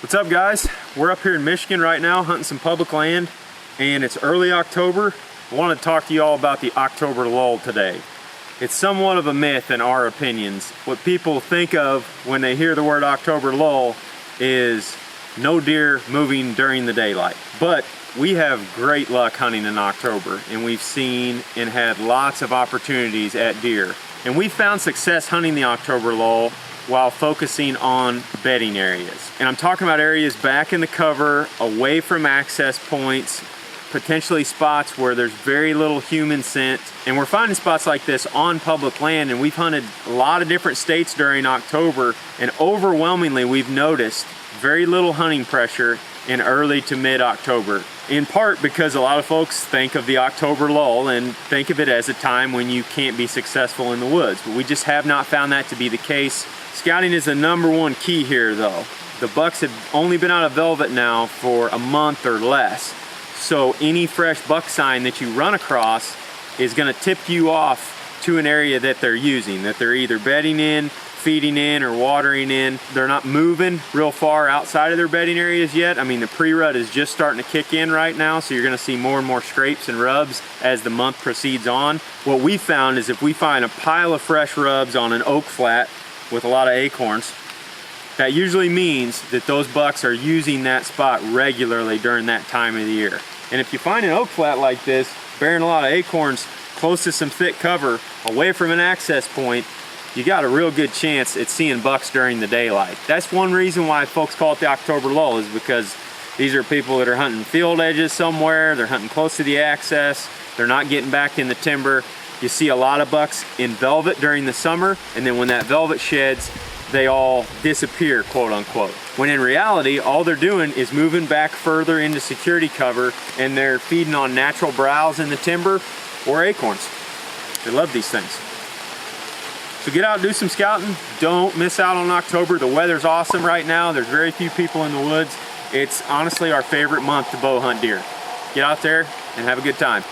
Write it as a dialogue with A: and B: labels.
A: What's up, guys? We're up here in Michigan right now hunting some public land, and it's early October. I want to talk to you all about the October lull today. It's somewhat of a myth in our opinions. What people think of when they hear the word October lull is no deer moving during the daylight. But we have great luck hunting in October, and we've seen and had lots of opportunities at deer. And we found success hunting the October lull while focusing on bedding areas. And I'm talking about areas back in the cover, away from access points, potentially spots where there's very little human scent. And we're finding spots like this on public land, and we've hunted a lot of different states during October, and overwhelmingly we've noticed very little hunting pressure in early to mid-October. In part because a lot of folks think of the October lull and think of it as a time when you can't be successful in the woods, but we just have not found that to be the case. Scouting is the #1 key here though. The bucks have only been out of velvet now for a month or less, so any fresh buck sign that you run across is going to tip you off to an area that they're using, that they're either bedding in, feeding in, or watering in. They're not moving real far outside of their bedding areas yet. I mean, the pre-rut is just starting to kick in right now, so you're going to see more and more scrapes and rubs as the month proceeds on. What we found is if we find a pile of fresh rubs on an oak flat with a lot of acorns, that usually means that those bucks are using that spot regularly during that time of the year. And if you find an oak flat like this bearing a lot of acorns close to some thick cover away from an access point, you got a real good chance at seeing bucks during the daylight. That's one reason why folks call it the October lull, is because these are people that are hunting field edges somewhere, they're hunting close to the access, they're not getting back in the timber. You see a lot of bucks in velvet during the summer, and then when that velvet sheds, they all disappear, quote unquote. When in reality, all they're doing is moving back further into security cover, and they're feeding on natural browse in the timber or acorns. They love these things. So get out and do some scouting. Don't miss out on October. The weather's awesome right now. There's very few people in the woods. It's honestly our favorite month to bow hunt deer. Get out there and have a good time.